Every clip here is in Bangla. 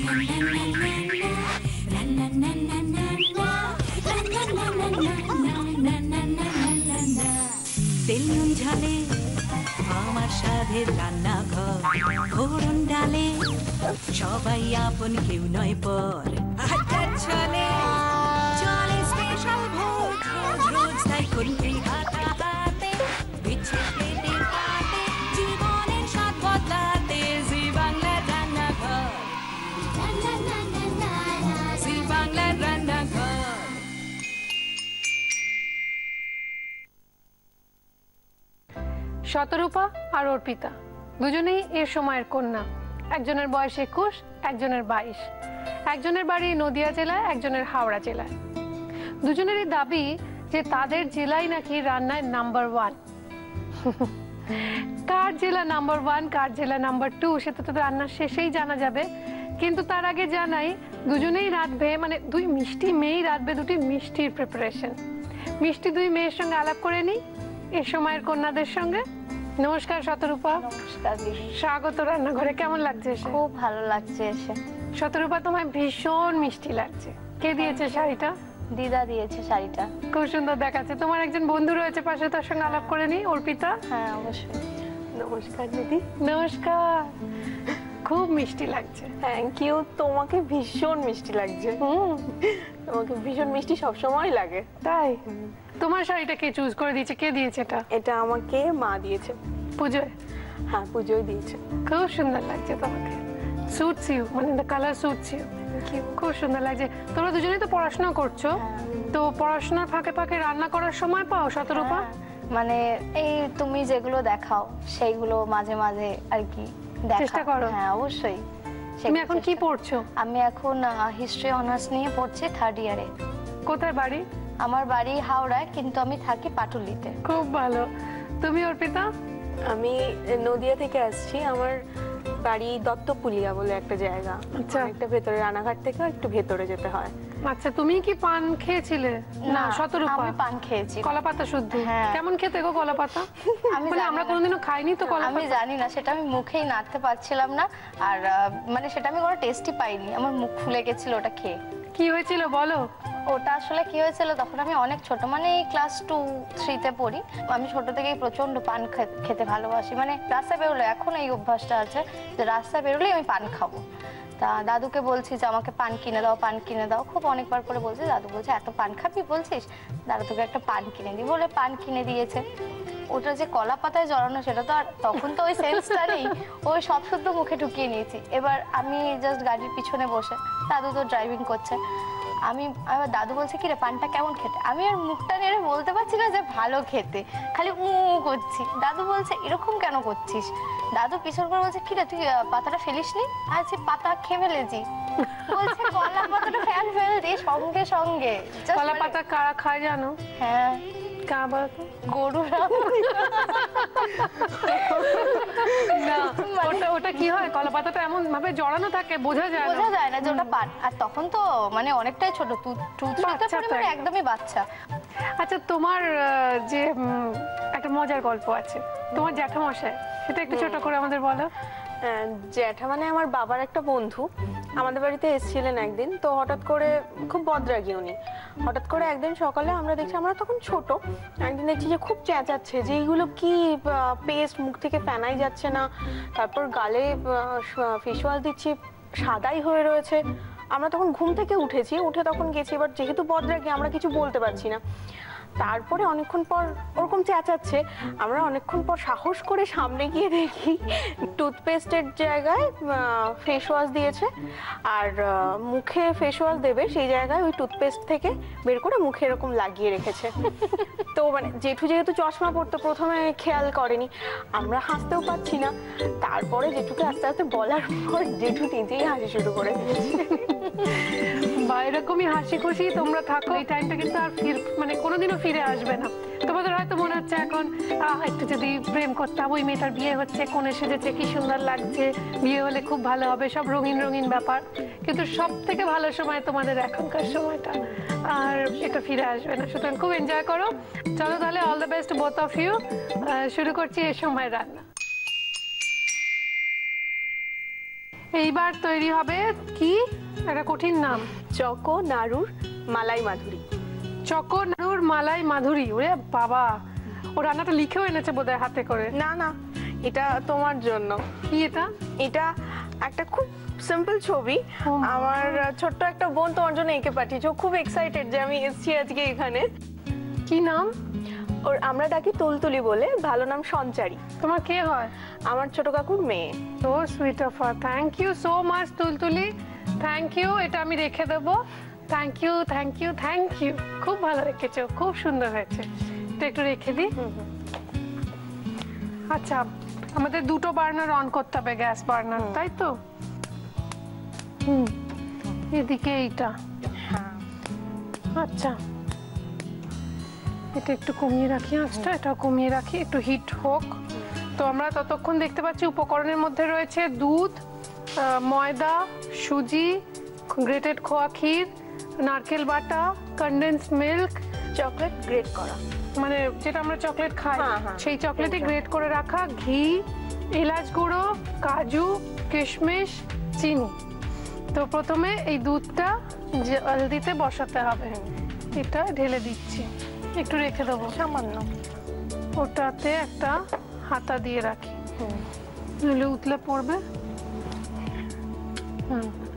তেল নুন ঝালে আমার স্বাদের রান্নাঘর, ফোড়ন ডালে সবাই আপন, কেউ নয় পর। আড্ডার ছলে চলে স্পেশাল ভোজ, রোজ রোজ তাই খুন্তি হাতে বিচ্ছে পেটে পাতে, জীবনের স্বাদ বদলাতে জি বাংলার রান্নাঘর, জি বাংলার রান্নাঘর। শতরূপা আর অর্পিতা দুজনেই এর সময়ের কন্যা। একজনের বয়স 21, একজনের 22। একজনের বাড়ি নদিয়া জেলায়, একজনের হাওড়া জেলায়। দুজনেরই দাবি যে তাদের জেলাই নাকি রান্নায় নাম্বার 1। কার জেলা নাম্বার 1, কার জেলা নাম্বার 2 সেটা তো রান্নার শেষেই জানা যাবে। কিন্তু তার আগে জানাই, দুজনেই রাঁধবে, মানে দুই মিষ্টি মেয়েই রাঁধবে দুটি মিষ্টির প্রিপারেশন। মিষ্টি দুই মেয়ের সঙ্গে আলাপ করে নিই এর সময়ের কন্যাদের সঙ্গে। নমস্কার শতরূপা। নমস্কার দিদি। স্বাগত রান্নাঘরে। কেমন লাগছে এসে? খুব ভালো লাগছে এসে। শতরূপা, তোমায় ভীষণ মিষ্টি লাগছে। কে দিয়েছে শাড়িটা? দিদা দিয়েছে শাড়িটা। খুব সুন্দর দেখাচ্ছে। তোমার একজন বন্ধু রয়েছে পাশে, তার সঙ্গে আলাপ করে নি, অর্পিতা। হ্যাঁ অবশ্যই। নমস্কার দিদি। নমস্কার। খুব মিষ্টি লাগছে। Thank you. তোমাকে ভীষণ মিষ্টি লাগছে। তোমাকে ভীষণ মিষ্টি সবসময় লাগে। তাই? তোমার শাড়িটা কে চুজ করে দিয়েছে? কে দিয়েছে এটা? এটা আমাকে মা দিয়েছে পুজোয়। হ্যাঁ, পুজোয় দিয়েছে। খুব সুন্দর লাগছে তোমাকে। সুটস ইউ, মানে দ্য কালার সুটস ইউ। খুব সুন্দর লাগছে। তোমরা দুজনেই তো পড়াশোনা করছো, তো পড়াশোনার ফাঁকে ফাঁকে রান্না করার সময় পাও শতরূপা? মানে এই তুমি যেগুলো দেখাও সেইগুলো মাঝে মাঝে আর কি চেষ্টা করো? হ্যাঁ অবশ্যই। তুমি এখন কি পড়ছো? আমি এখন হিস্ট্রি অনার্স নিয়ে পড়ছি 3rd ইয়ারে। কোথায় বাড়ি? আমার বাড়ি হাওড়ায়, কিন্তু আমি থাকি পাটুলিতে। খুব ভালো। তুমি অর্পিতা? আমি নদিয়া থেকে আসছি। আমার বাড়ি দত্তপুলিয়া বলে একটা জায়গা। আচ্ছা। একটা ভেতরে, রানাঘাট থেকে একটু ভেতরে যেতে হয়। আচ্ছা, তুমি কি পান খেয়েছিলে? না শতরূপা, আমি পান খেয়েছি। কলাপাতা শুদ্ধ। হ্যাঁ। কেমন খেতে গো কলাপাতা? মানে আমরা কোনোদিনও খাইনি তো কলাপাতা। আমি জানি না, সেটা আমি মুখেই নাড়তে পারছিলাম না। আর মানে সেটা আমি কোনো টেস্টই পাইনি। আমার মুখ ফুলে গেছিল ওটা খেয়ে। কি হয়েছিল বলো? ওটা আসলে কি হয়েছিল, তখন আমি অনেক ছোট, মানে ক্লাস 2-3 পড়ি। আমি ছোট থেকেই প্রচন্ড পান খেতে ভালোবাসি। মানে রাস্তায় বেরোলে, এখন এই অভ্যাসটা আছে যে রাস্তায় বেরোলেই আমি পান খাবো। তা দাদুকে বলছি যে আমাকে পান কিনে দাও, পান কিনে দাও। খুব অনেকবার করে বলছি, দাদু বলছে এত পান খাবি বলছিস, দাদু তোকে একটা পান কিনে দিই বলে পান কিনে দিয়েছে। ওটা যে কলা পাতায় জড়ানো, সেটা তো আর তখন তো ওই সেন্সটা নেই। ওই সব শুদ্ধ মুখে ঢুকিয়ে নিয়েছি। এবার আমি জাস্ট গাড়ির পিছনে বসে, দাদু তো ড্রাইভিং করছে, আবার দাদু বলছে কি রে পানটা কেমন খেতে। আমি আর মুখটা নেড়ে বলতে পারছি না যে ভালো খেতে, খালি করছি। দাদু বলছে এরকম কেন করছিস? দাদু পিছন করে বলছে কি রে তুই পাতাটা ফেলিসনি? আচ্ছা পাতা খেয়ে ফেলেছি। বলছে কলা পাতাটা ফেল দিয়ে সঙ্গে সঙ্গে। কলা পাতা কারা খায় জানো? হ্যাঁ, গরুরা। না, ওটা কি হয়, কলা পাতাটা এমন ভাবে জড়ানো থাকে বোঝা যায় না যে ওটা পান। আর তখন তো মানে অনেকটাই ছোট, মানে একদমই বাচ্চা। আচ্ছা, তোমার যে একটা মজার গল্প আছে, তোমার জ্যাঠামশাই, সেটা একটু ছোট করে আমাদের বলো। জ্যাঠা মানে আমার বাবার একটা বন্ধু আমাদের বাড়িতে এসেছিলেন একদিন। তো হঠাৎ করে, খুব বদরাগী উনি, হঠাৎ করে একদিন সকালে আমরা দেখছি, আমরা তখন ছোট, একদিন দেখছি যে খুব চেঁচাচ্ছে যে এইগুলো কি পেস্ট, মুখ থেকে ফেনাই যাচ্ছে না, তারপর গালে ফেস ওয়াশ দিচ্ছি, সাদাই হয়ে রয়েছে। আমরা তখন ঘুম থেকে উঠেছি, উঠে তখন গেছি। এবার যেহেতু বদরাগী আমরা কিছু বলতে পারছি না। তারপরে অনেকক্ষণ পর ওরকম চেঁচাচ্ছে, আমরা অনেকক্ষণ পর সাহস করে সামনে গিয়ে দেখি টুথপেস্টের জায়গায় ফেস ওয়াশ দিয়েছে, আর মুখে ফেস ওয়াশ দেবে সেই জায়গায় ওই টুথপেস্ট থেকে বের করে মুখে এরকম লাগিয়ে রেখেছে। তো মানে জেঠু যেহেতু চশমা পড়তো, প্রথমে খেয়াল করেনি, আমরা হাসতেও পারছি না। তারপরে জেঠুকে আস্তে আস্তে বলার পর জেঠু নিজেই হাসি শুরু করে দিয়েছে। বা এরকমই হাসি খুশি তোমরা থাকো। এই টাইমটা কিন্তু আর মানে কোনোদিনও ফিরে আসবে না। তোমাদের হয়তো মনে হচ্ছে এখন একটু যদি প্রেম করতাম, ওই মেয়েটার বিয়ে হচ্ছে, কোণে সেজেছে, কি সুন্দর লাগছে, বিয়ে হলে খুব ভালো হবে, সব রঙিন রঙিন ব্যাপার। কিন্তু সব থেকে ভালো সময় তোমাদের এখনকার সময়টা, আর এটা ফিরে আসবে না। সুতরাং খুব এনজয় করো। চলো তাহলে, all the best both of you. শুরু করছি এ সময় রান্না। এইবার তৈরি হবে কি, একটা কঠিন নাম, চকো নাড়ুর মালাই মাধুরী। চকো নাড়ুর মালাই মাধুরী। ওরে বাবা, ও রান্নাটা লিখেও এনেছে বোধহয় হাতে করে। না না, এটা তোমার জন্য। কি এটা? এটা একটা খুব সিম্পল ছবি। আমার ছোট্ট একটা বোন তোমার জন্য এঁকে পাঠিয়েছে। ও খুব এক্সাইটেড যে আমি এসেছি আজকে এখানে। কি নাম? ওর আমরা ডাকি তুলতুলি বলে, ভালো নাম সঞ্চারী। তোমার কে হয়? আমার ছোট কাকুর মেয়ে। So sweet of her, thank you so much Tultuli, thank you. এটা আমি রেখে দেবো। Thank you thank you thank you, খুব ভালো রেখেছো, খুব সুন্দর হয়েছে। এটা একটু রেখে দিই। আচ্ছা, আমাদের দুটো বার্নার অন করতে হবে, গ্যাস বার্নার, তাই তো? এদিকে এইটা। আচ্ছা, এটা একটু কমিয়ে রাখি আঁচটা, এটা কমিয়ে রাখি, একটু হিট হোক। তো আমরা ততক্ষণ দেখতে পাচ্ছি উপকরণের মধ্যে রয়েছে দুধ, ময়দা, সুজি, গ্রেটেড খোয়া ক্ষীর, নারকেল বাটা, কনডেন্স মিল্ক, চকলেট গ্রেট করা, মানে যেটা আমরা চকলেট খাই হ্যাঁ। সেই চকলেটে গ্রেট করে রাখা, ঘি, এলাচ গুঁড়ো, কাজু, কিশমিশ, চিনি। তো প্রথমে এই দুধটা জলদিতে বসাতে হবে। এটা ঢেলে দিচ্ছি, একটু রেখে দেবো সামান্য। ওটাতে একটা হাতা দিয়ে রাখি, নইলে উতলে পড়বে।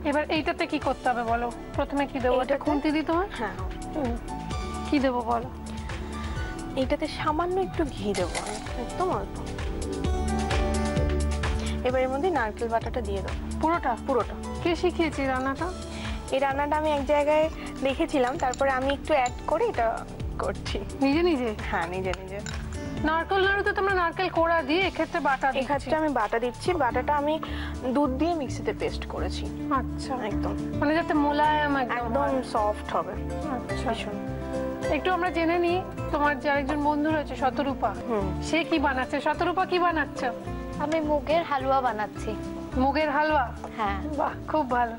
এবার এইটাতে কি করতে হবে বলো? প্রথমে কি দেবো? এটা খুন্তি দিতে হয়? হ্যাঁ। কি দেবো বলো? এইটাতে সামান্য একটু ঘি দেবো, একদম অল্প। এবার এর মধ্যে নারকেল বাটাটা দিয়ে দেবো। পুরোটা? পুরোটা। কে শিখিয়েছি রান্নাটা? এই রান্নাটা আমি এক জায়গায় দেখেছিলাম, তারপরে আমি একটু অ্যাড করে এটা করছি নিজে নিজে? হ্যাঁ, নিজে নিজে। নারকেল নাড়ুতে তোমরা নারকেল কোড়া দিয়ে, এক্ষেত্রে বাটা দিচ্ছি। এক্ষেত্রে আমি বাটা দিচ্ছি। বাটাটা আমি দুধ দিয়ে মিক্সিতে পেস্ট করেছি। আচ্ছা, একদম মানে যাতে মোলায়েম একদম সফট হবে। আচ্ছা, ভীষণ। একটু আমরা জেনে নিই, তোমার যে আরেকজন বন্ধু রয়েছে শতরূপা, সে কি বানাচ্ছে? শতরূপা কি বানাচ্ছ? আমি মুগের হালুয়া বানাচ্ছি। মুগের হালুয়া? হ্যাঁ। বাহ, খুব ভালো।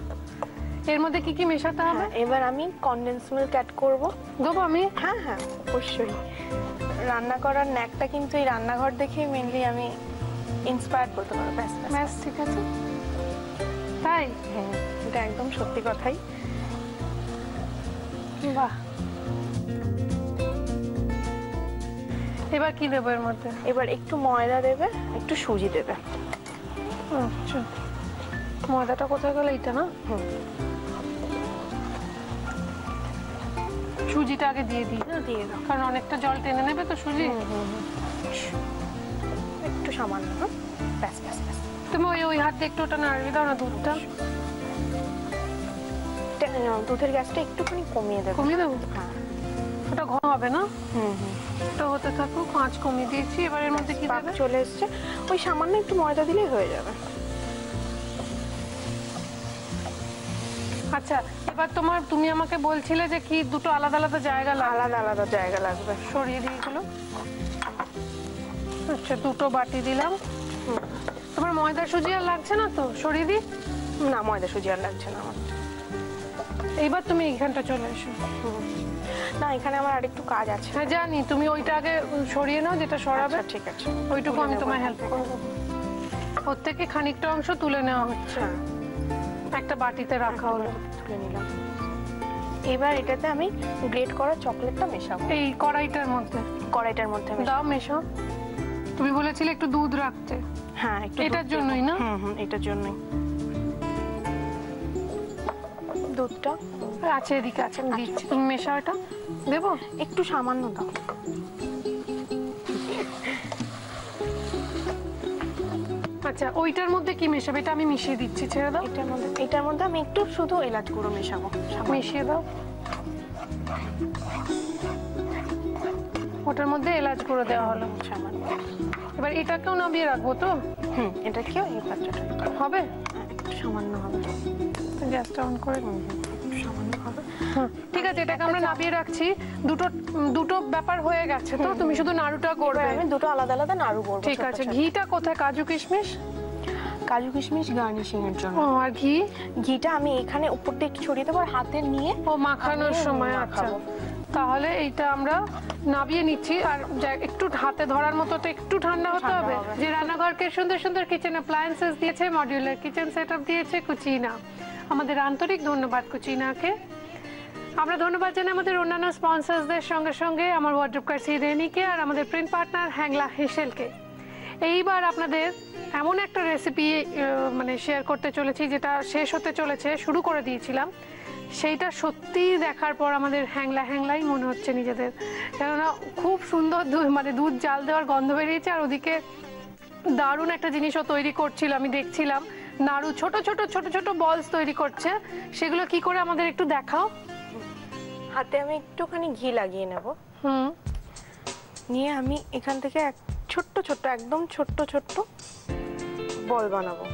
এর মধ্যে কি কি মেশাতে হবে? এবার আমি কনডেন্স মিল্ক অ্যাড করব। দেবো আমি? হ্যাঁ হ্যাঁ, অবশ্যই। রান্না করার ন্যাকটা কিন্তু এই রান্নাঘর দেখেই মেনলি আমি ইন্সপায়ার করতে পারবো। ব্যাস ব্যাস। ব্যাস, ঠিক আছে। তাই? হ্যাঁ, এটা একদম সত্যি কথাই। বাহ। এবার কি দেবো এর মধ্যে? এবার একটু ময়দা দেবে, একটু সুজি দেবে। আচ্ছা, ময়দাটা কোথায় গেল? এইটা না? সুজিটা আগে দিয়ে দিই না? দিয়ে দাও। কারণ অনেকটা জল টেনে নেবে তো সুজি। একটু সামান্য। ব্যাস ব্যাস ব্যাস। তুমি ওই হাত দিয়ে একটু ওটা নাড়িয়ে দাও না দুধটা। দুধের গ্যাসটা একটুখানি কমিয়ে দেবে। কমিয়ে দেবো? হ্যাঁ। ওটা ঘন হবে না? ওটা হতে থাকুক, আঁচ কমিয়ে দিয়েছি। এবার এর মধ্যে কি পাক দেবে? চলে এসছে, ওই সামান্য একটু ময়দা দিলেই হয়ে যাবে। আচ্ছা, এবার তুমি আমাকে বলছিলে যে কি দুটো আলাদা আলাদা জায়গা আলাদা আলাদা জায়গা লাগবে। সরিয়ে দিয়ে এগুলো। আচ্ছা, দুটো বাটি দিলাম। তোমার ময়দা সুজি আর লাগছে না তো? সরিয়ে দিই? না, ময়দা সুজি আর লাগছে না আমার। এইবার তুমি এইখানটা চলে এসো। না, এখানে আমার আরেকটু কাজ আছে। হ্যাঁ জানি, তুমি ওইটা আগে সরিয়ে নাও যেটা সরাবে। আচ্ছা, ঠিক আছে। ওইটুকু আমি তোমায় হেল্প করবো। ওর থেকে খানিকটা অংশ তুলে নেওয়া হচ্ছে, একটা বাটিতে রাখা হলো। তুলে নিলাম। এবার এটাতে আমি গ্রেট করা চকলেটটা মেশাবো। এই কড়াইটার মধ্যে? কড়াইটার মধ্যে দাও, মেশাও। তুমি বলেছিলে একটু দুধ রাখতে। হ্যাঁ, একটু এটার জন্যই না? এটার জন্যই। দুধটা আছে এদিকে, আছে, আমি দিচ্ছি। তুমি মেশাও, এটা দেবো? একটু সামান্য দাও। আচ্ছা, ওইটার মধ্যে কি মেশাবে? এটা আমি মিশিয়ে দিচ্ছি, ছেড়ে দাও। এটার মধ্যে আমি একটু শুধু এলাচ গুঁড়ো মেশাবো। মিশিয়ে দাও। ওটার মধ্যে এলাচ গুঁড়ো দেওয়া হলো সামান্য। এবার এটাকেও নামিয়ে রাখবো তো? এটা কেউ এই পাত্রটা হবে? একটু সামান্য হবে। গ্যাসটা অন করে। সামান্য হবে। ঠিক আছে, এটাকে আমরা নামিয়ে রাখছি। দুটো ব্যাপার হয়ে গেছে তো, তুমি শুধু নাড়ুটা করবে। আমি দুটো আলাদা আলাদা নাড়ু করব। ঠিক আছে। ঘিটা কোথায়? কাজু কিশমিশ? কাজু কিশমিশ গার্নিশিং এর জন্য। আর ঘিটা আমি এখানে উপর দিয়ে একটু ছড়িয়ে দেবো, আর হাতে নিয়ে ও মাখানোর সময়। আচ্ছা, তাহলে এইটা আমরা নাবিয়ে নিচ্ছি। আর একটু হাতে ধরার মতো তো একটু ঠান্ডা হতে হবে। যে রান্নাঘরকে সুন্দর সুন্দর কিচেন অ্যাপ্লায়েন্সেস দিয়েছে, মডিউলার কিচেন সেটআপ দিয়েছে কুচিনা, আমাদের আন্তরিক ধন্যবাদ কুচিনাকে। আমরা ধন্যবাদ জানাই আমাদের অন্যান্য স্পন্সরসদের সঙ্গে সঙ্গে আমার ওয়ার্ড্রোব কার্সি রেনিকে আর আমাদের প্রিন্ট পার্টনার হ্যাংলা হেসেলকে। এইবার আপনাদের এমন একটা রেসিপি মানে শেয়ার করতে চলেছি যেটা শেষ হতে চলেছে, শুরু করে দিয়েছিলাম, সেইটা সত্যি দেখার পর আমাদের হ্যাংলাই মনে হচ্ছে নিজেদের। কেননা খুব সুন্দর মানে দুধ জাল দেওয়ার গন্ধ বেরিয়েছে, আর ওদিকে দারুণ একটা জিনিসও তৈরি করছিল, আমি দেখছিলাম নাড়ু ছোট ছোট ছোট ছোট বলস তৈরি করছে। সেগুলো কি করে আমাদের একটু দেখাও। হাতে আমি একটুখানি ঘি লাগিয়ে নেব। নিয়ে আমি এখান থেকে ছোট্ট ছোট্ট একদম ছোট্ট ছোট্ট বল বানাবো।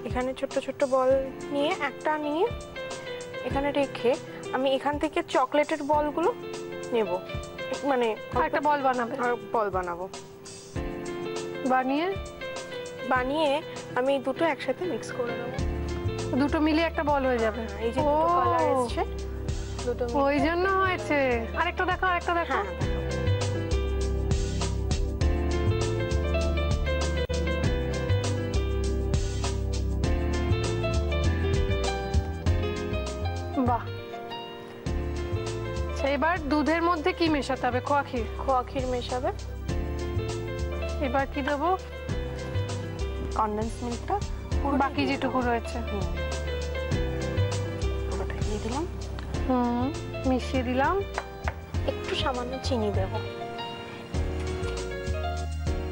এখানে ছোট্ট ছোট্ট বল নিয়ে একটা নিয়ে এখানে রেখে আমি এখান থেকে চকলেটের বলগুলো নেব, মানে একটা বল বানাবে। আর বল বানাবো। বানিয়ে আমি দুটো একসাথে মিক্স করে নেব। দুটো মিলিয়ে একটা বল হয়ে যাবে। এই যে দুটো কালার এসেছে, দুটো ওই জন্য হয়েছে। আরেকটা দেখো, আরেকটা দেখো। বাহ। এবার দুধের মধ্যে কি মেশাতে হবে? খোয়া ক্ষীর মেশাবে। এবার কি দেবো? কনডেন্স মিল্কটা, বাকি যেটুকু রয়েছে ওটা দিয়ে দিলাম। মিশিয়ে দিলাম। একটু সামান্য চিনি দেব।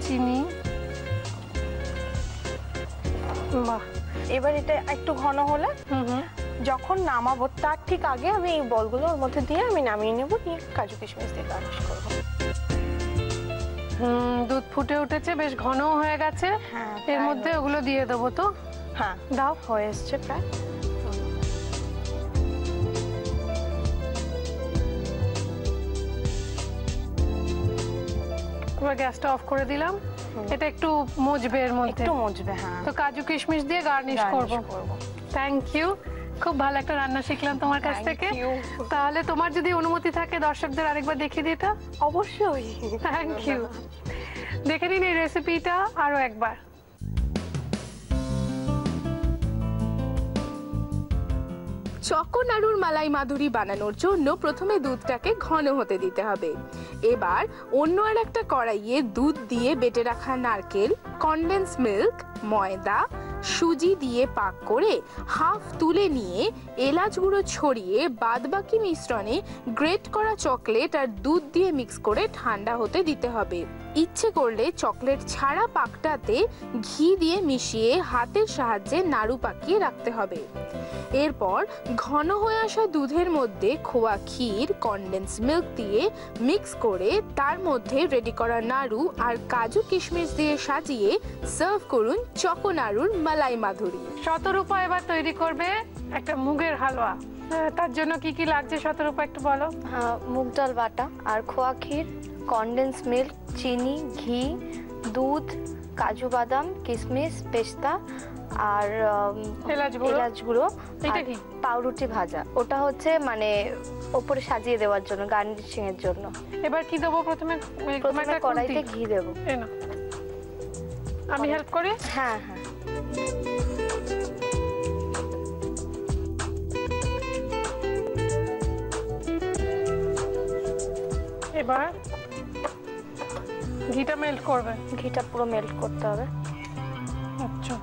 চিনি, বাহ। এবার এটা একটু ঘন হলে যখন নামাবো তার ঠিক আগে আমি এই বলগুলো ওর মধ্যে দিয়ে আমি নামিয়ে নেব, নিয়ে কাজু কিশমিশ দিয়ে গার্নিশ করবো। দুধ ফুটে উঠেছে, বেশ ঘনও হয়ে গেছে। এর মধ্যে ওগুলো দিয়ে দেবো তো? হ্যাঁ, দাও। হয়ে এসছে প্রায়। এবার গ্যাসটা অফ করে দিলাম। এটা একটু মজবে, এর মধ্যে একটু মজবে। হ্যাঁ, তো কাজু কিশমিশ দিয়ে গার্নিশ করব। থ্যাংক ইউ, খুব ভালো একটা রান্না শিখলাম তোমার কাছ থেকে। তাহলে তোমার যদি অনুমতি থাকে দর্শকদের আরেকবার দেখিয়ে দিতে। অবশ্যই। Thank you. দেখে নিন এই রেসিপিটা আরো একবার। চকো নাড়ুর মালাই মাধুরী বানানোর জন্য প্রথমে দুধটাকে ঘন হতে দিতে হবে। এবার অন্য আর একটা কড়াইয়ে দুধ দিয়ে বেটে রাখা নারকেল, কনডেন্স মিল্ক, ময়দা, সুজি দিয়ে পাক করে হাফ তুলে নিয়ে এলাচ গুঁড়ো ছড়িয়ে বাদবাকি মিশ্রণে গ্রেট করা চকলেট আর দুধ দিয়ে মিক্স করে ঠান্ডা হতে দিতে হবে। ইচ্ছে করলে চকলেট ছাড়া পাকটাতে ঘি দিয়ে মিশিয়ে হাতের সাহায্যে নাড়ু পাকিয়ে রাখতে হবে। এরপর ঘন হয়ে আসা দুধের মধ্যে খোয়া ক্ষীর, কনডেন্স মিল্ক দিয়ে মিক্স করে তার মধ্যে রেডি করা নাড়ু আর কাজু কিশমিশ দিয়ে সাজিয়ে সার্ভ করুন চকো নাড়ুর মালাই মাধুরী। শতরূপা এবার তৈরি করবে একটা মুগের হালুয়া। তার জন্য কি কি লাগছে শতরূপা একটু বলো। মুগ ডাল বাটা আর খোয়া ক্ষীর, কনডেন্স মিল্ক, চিনি, ঘি, দুধ, কাজু বাদাম, কিশমিশ, পেস্তা আর এলাচ গুঁড়ো, এটা কি পাউরুটি ভাজা। ওটা হচ্ছে মানে ওপরে সাজিয়ে দেওয়ার জন্য, গার্নিশিং এর জন্য। এবার কি দেবো? প্রথমে কড়াইতে ঘি দেবো। আমি হেল্প করি। হ্যাঁ হ্যাঁ। এবার ঘিটা মেল্ট করবে। ঘিটা পুরো মেল্ট করতে হবে। আচ্ছা,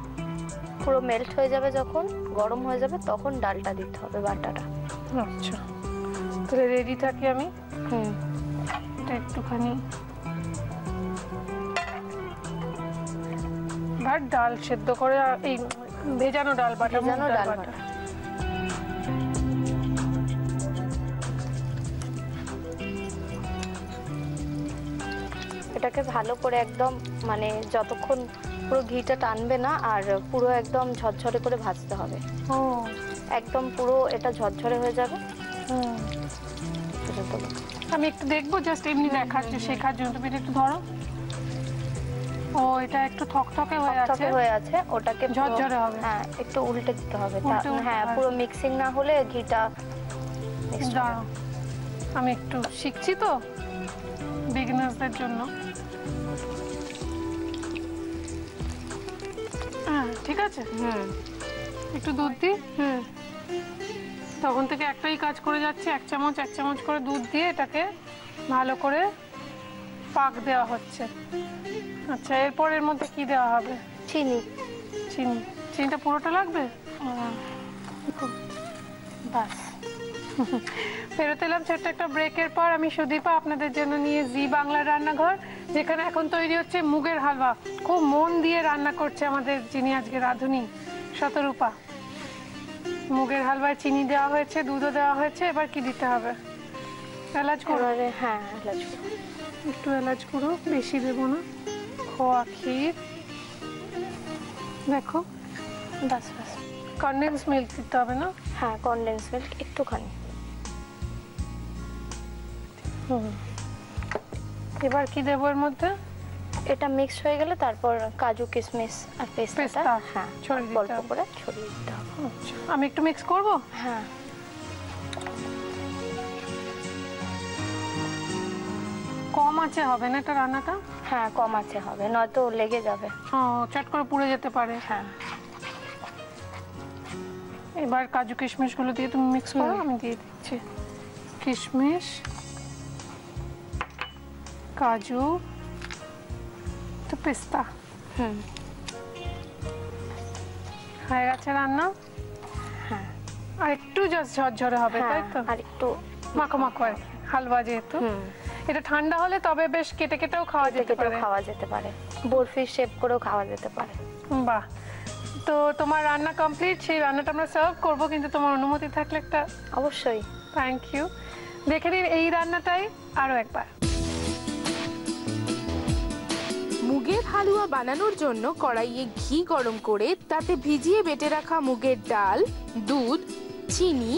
পুরো মেল্ট হয়ে যাবে, যখন গরম হয়ে যাবে তখন ডালটা দিতে হবে, বাটাটা। আচ্ছা, তাহলে রেডি থাকি আমি। এটা একটুখানি ডাল সেদ্ধ করে, এই ভেজানো ডাল বাটা, এটাকে ভালো করে একদম মানে যতক্ষণ পুরো ঘিটা টানবে না আর পুরো একদম ঝরঝরে করে ভাজতে হবে। একদম পুরো এটা ঝরঝরে হয়ে যাবে। আমি একটু দেখবো, জাস্ট এমনি দেখার জন্য, শেখার জন্য। তুমি একটু ধরো। ও, এটা একটু থকথকে হয়ে আছে, ওটাকে ঝরঝরে হবে। হ্যাঁ, একটু উল্টে দিতে হবে। হ্যাঁ, পুরো মিক্সিং না হলে ঘিটা নেক্সট দাঁড়াও, আমি একটু শিখছি তো বিগিনার্সদের জন্য। হ্যাঁ ঠিক আছে, একটু দুধ দিই। তখন থেকে একটাই কাজ করে যাচ্ছে, 1 চামচ করে দুধ দিয়ে এটাকে ভালো করে পাক দেওয়া হচ্ছে। আচ্ছা, এরপর এর মধ্যে কি দেওয়া হবে? চিনি। চিনিটা পুরোটা লাগবে? বাস। ফেরত এলাম ছোট্ট একটা ব্রেকের পর। আমি সুদীপা, আপনাদের জন্য নিয়ে জি বাংলার রান্নাঘর, যেখানে এখন তৈরি হচ্ছে মুগের হালুয়া। খুব মন দিয়ে রান্না করছে আমাদের যিনি আজকে রাঁধুনি, শতরূপা। মুগের হালুয়ায় চিনি দেওয়া হয়েছে, দুধও দেওয়া হয়েছে। এবার কি দিতে হবে? এলাচ গুঁড়ো। হ্যাঁ, এলাচ গুঁড়ো। একটু এলাচ গুঁড়ো, বেশি দেবো না। খোয়া ক্ষীর, দেখো। বাস বাস। কনডেন্স মিল্ক দিতে হবে না? হ্যাঁ, কনডেন্স মিল্ক একটুখানি। এবার কি দেবো এর মধ্যে? এটা মিক্স হয়ে গেলে তারপর কাজু কিশমিশ আর পেস্তা, হ্যাঁ, ছড়িয়ে দিতে অল্প হবে। করে ছড়িয়ে দিতে হবে। আচ্ছা, আমি একটু মিক্স করব। হ্যাঁ, কম আছে হবে না এটা রান্নাটা? হ্যাঁ, কম আছে হবে, নয়তো লেগে যাবে। ও, চট করে পুড়ে যেতে পারে। হ্যাঁ, এবার কাজু কিশমিশ গুলো দিয়ে তুমি মিক্স করো, আমি দিয়ে দিচ্ছি। কিশমিশ, কাজু, তো পেস্তা। হয়ে গেছে রান্না। হ্যাঁ, আর একটু জাস্ট ঝরঝরে হবে, তাই তো? আর একটু মাখো মাখো আর কি, হালুয়া যেহেতু। এটা ঠান্ডা হলে তবে বেশ কেটে কেটেও খাওয়া যেতে পারে। খাওয়া যেতে পারে, বরফি শেপ করেও খাওয়া যেতে পারে। বাহ, তো তোমার রান্না কমপ্লিট। সেই রান্নাটা আমরা সার্ভ করবো, কিন্তু তোমার অনুমতি থাকলে একটা। অবশ্যই। Thank you. দেখে নিন এই রান্নাটাই আরো একবার। মুগের হালুয়া বানানোর জন্য কড়াইয়ে ঘি গরম করে তাতে ভিজিয়ে বেটে রাখা মুগের ডাল, দুধ, চিনি,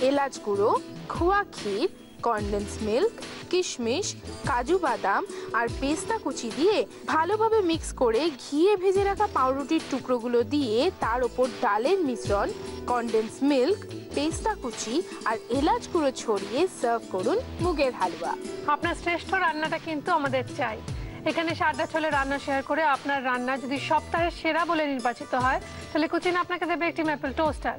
এলাচ গুঁড়ো, খোয়া ক্ষীর, কনডেন্স মিল্ক, কিশমিশ, কাজু বাদাম আর পেস্তা কুচি দিয়ে ভালোভাবে মিক্স করে ঘিয়ে ভেজে রাখা পাউরুটির টুকরোগুলো দিয়ে তার ওপর ডালের মিশ্রণ, কনডেন্স মিল্ক, পেস্তা কুচি আর এলাচ গুঁড়ো ছড়িয়ে সার্ভ করুন মুগের হালুয়া। আপনার শ্রেষ্ঠ রান্নাটা কিন্তু আমাদের চাই। এখানে সারদা ছোলে রান্না শেয়ার করে আপনার রান্না যদি সপ্তাহের সেরা বলে নির্বাচিত হয়, তাহলে কুচিন আপনাকে দেবে একটি ম্যাপল টোস্টার।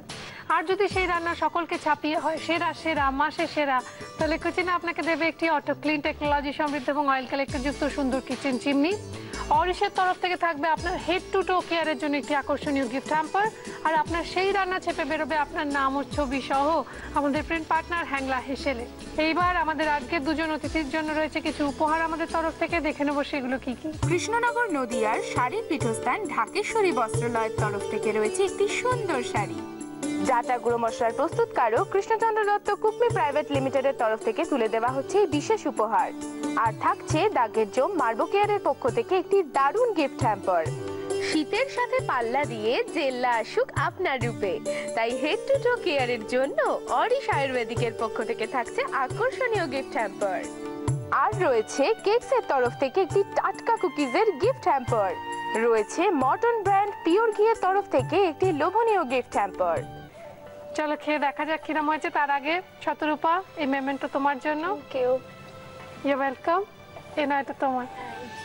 আর যদি সেই রান্না সকলকে ছাপিয়ে হয় সেরা সেরা মাসে সেরা, তাহলে কুচিন আপনাকে দেবে একটি অটো ক্লিন টেকনোলজি সমৃদ্ধ এবং অয়েল কালেক্টর যুক্ত সুন্দর কিচেন চিমনি। অরিশের তরফ থেকে থাকবে আপনার হেড টু টো কেয়ারের জন্য একটি আকর্ষণীয় গিফট হ্যাম্পার। আর আপনার সেই রান্না চেপে বেরোবে আপনার নাম ও ছবি সহ আমাদের প্রিন্ট পার্টনার হ্যাংলা হেসেলে। এইবার আমাদের আজকের দুজন অতিথির জন্য রয়েছে কিছু উপহার আমাদের তরফ থেকে, দেখে নেবো সেগুলো কি কি। কৃষ্ণনগর নদিয়ার শাড়ির পীঠস্থান ঢাকেশ্বরী বস্ত্রালয়ের তরফ থেকে রয়েছে একটি সুন্দর শাড়ি। জাটা গুঁড়ো মশলার প্রস্তুতকারক কৃষ্ণচন্দ্র দত্ত কুকমি প্রাইভেট লিমিটেডের তরফ থেকে তুলে দেওয়া হচ্ছে এই বিশেষ উপহার। আর থাকছে দাগের জম মার্বো কেয়ারের পক্ষ থেকে একটি দারুণ গিফট হ্যাম্পার। শীতের সাথে পাল্লা দিয়ে জেল্লা আসুক আপনার রূপে, তাই হেড টু টো কেয়ারের জন্য অরিশ আয়ুর্বেদিকের পক্ষ থেকে থাকছে আকর্ষণীয় গিফট হ্যাম্পার। আর রয়েছে কেকসের তরফ থেকে একটি টাটকা কুকিজের গিফট হ্যাম্পার। রয়েছে মর্টন ব্র্যান্ড পিওর ঘিয়ের তরফ থেকে একটি লোভনীয় গিফট হ্যাম্পার। চলো খেয়ে দেখা যাক কিরম হয়েছে। তার আগে শতরূপা, এই মেমেন্টো তোমার জন্য। কেউ ইউ ওয়েলকাম। এই না, এটা তোমার।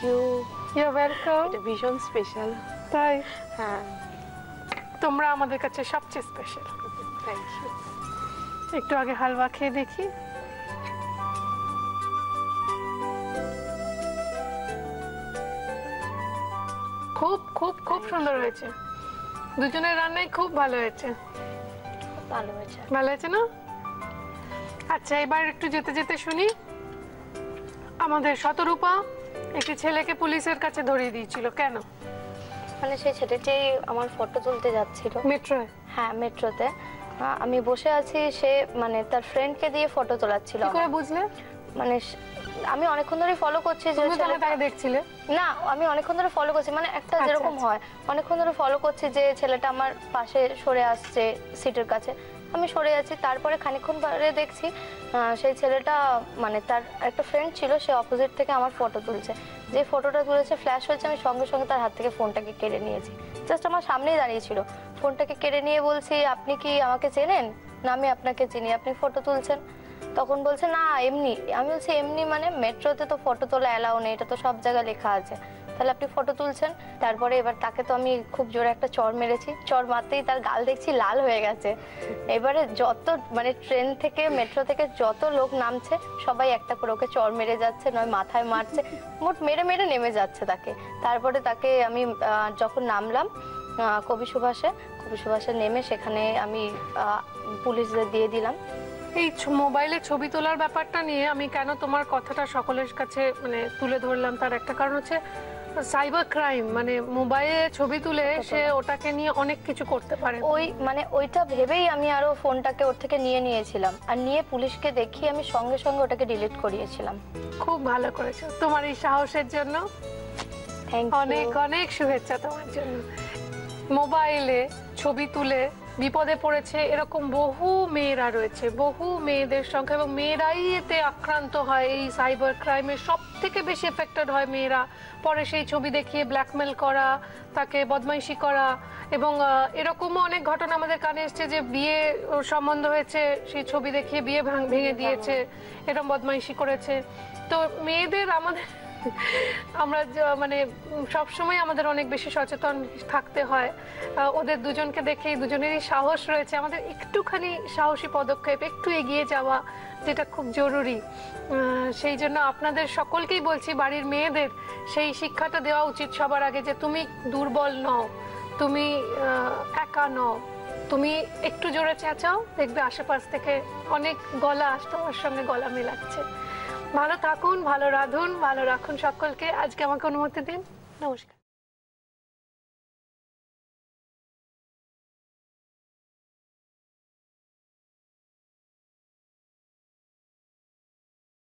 You welcome. এটা ভীষণ স্পেশাল। তাই? হ্যাঁ, তোমরা আমাদের কাছে সবচেয়ে স্পেশাল। Thank you. একটু আগে হালুয়া খেয়ে দেখি। খুব খুব খুব সুন্দর হয়েছে। দুজনের রান্নাই খুব ভালো হয়েছে। ভালো হয়েছে। ভালো হয়েছে না? আচ্ছা, এবার একটু যেতে যেতে শুনি। আমাদের শতরূপা একটি ছেলেকে পুলিশের কাছে ধরিয়ে দিয়েছিল, কেন? মানে সেই ছেলেটি আমার ফটো তুলতে যাচ্ছিল মেট্রোয়। হ্যাঁ, মেট্রোতে। আমি বসে আছি, সে মানে তার ফ্রেন্ডকে দিয়ে ফটো তোলাচ্ছিল। কি করে বুঝলে? মানে আমি অনেকক্ষণ ধরে ফলো করছি যে তুমি তাহলে ছেলেটা, তাকে দেখছিলে? না আমি অনেকক্ষণ ধরে ফলো করছি, মানে একটা যেরকম হয় অনেকক্ষণ ধরে ফলো করছি যে ছেলেটা আমার পাশে সরে আসছে সিটের কাছে, আমি সরে আছি। তারপরে খানিকক্ষণ পরে দেখছি সেই ছেলেটা মানে তার একটা ফ্রেন্ড ছিল, সে অপোজিট থেকে আমার ফটো তুলছে। যে ফটোটা তুলেছে ফ্ল্যাশ হয়েছে, আমি সঙ্গে সঙ্গে তার হাত থেকে ফোনটাকে কেড়ে নিয়েছি। জাস্ট আমার সামনেই দাঁড়িয়েছিল, ফোনটাকে কেড়ে নিয়ে বলছি, আপনি কি আমাকে চেনেন? না, আমি আপনাকে চিনি, আপনি ফটো তুলছেন। তখন বলছে না এমনি। আমি বলছি এমনি মানে মেট্রোতে তো ফটো তোলা অ্যালাউ নেই, এটা তো সব জায়গায় লেখা আছে, তাহলে আপনি ফটো তুলছেন। তারপরে এবার তাকে তো আমি খুব জোরে একটা চড় মেরেছি, চড় মারতেই তার গাল দেখছি লাল হয়ে গেছে। এবারে যত মানে ট্রেন থেকে মেট্রো থেকে যত লোক নামছে সবাই একটা করে ওকে চড় মেরে যাচ্ছে, নয় মাথায় মারছে, মোট মেরে মেরে নেমে যাচ্ছে তাকে। তারপরে তাকে আমি যখন নামলাম কবি সুভাষে নেমে সেখানে আমি পুলিশদের দিয়ে দিলাম। এই মোবাইলে ছবি তোলার ব্যাপারটা নিয়ে আমি কেন তোমার কথাটা সকলের কাছে মানে তুলে ধরলাম, তার একটা কারণ হচ্ছে সাইবার ক্রাইম, মানে মোবাইলে ছবি তুলে সে ওটাকে নিয়ে অনেক কিছু করতে পারে। ওই মানে ওইটা ভেবেই আমি আরো ফোনটাকে ওর থেকে নিয়েছিলাম, আর নিয়ে পুলিশকে দেখিয়ে আমি সঙ্গে সঙ্গে ওটাকে ডিলিট করিয়েছিলাম। খুব ভালো করেছো, তোমার এই সাহসের জন্য অনেক অনেক শুভেচ্ছা তোমার জন্য। মোবাইলে ছবি তুলে বিপদে পড়েছে এরকম বহু মেয়েরা রয়েছে, বহু মেয়েদের সংখ্যা, এবং মেয়েরাই এতে আক্রান্ত হয়। এই সাইবার ক্রাইমে সব থেকে বেশি এফেক্টেড হয় মেয়েরা। পরে সেই ছবি দেখিয়ে ব্ল্যাকমেল করা, তাকে বদমাইশি করা, এবং এরকমও অনেক ঘটনা আমাদের কানে এসছে যে বিয়ে সম্বন্ধ হয়েছে, সেই ছবি দেখিয়ে বিয়ে ভেঙে দিয়েছে, এরকম বদমাইশি করেছে। তো মেয়েদের আমরা মানে সবসময় আমাদের অনেক বেশি সচেতন থাকতে হয়। ওদের দুজনকে দেখেই দুজনেরই সাহস রয়েছে, আমাদের একটুখানি সাহসী পদক্ষেপ, একটু এগিয়ে যাওয়া যেটা খুব জরুরি। সেই জন্য আপনাদের সকলকেই বলছি, বাড়ির মেয়েদের সেই শিক্ষাটা দেওয়া উচিত সবার আগে, যে তুমি দুর্বল নও, তুমি একা নও, তুমি একটু জোরে চেঁচাও, দেখবে আশেপাশ থেকে অনেক গলা তোমার সঙ্গে গলা মেলাচ্ছে। ভালো থাকুন, ভালো রাঁধুন, ভালো রাখুন সকলকে। আজকে আমাকে অনুমতি দিন, নমস্কার।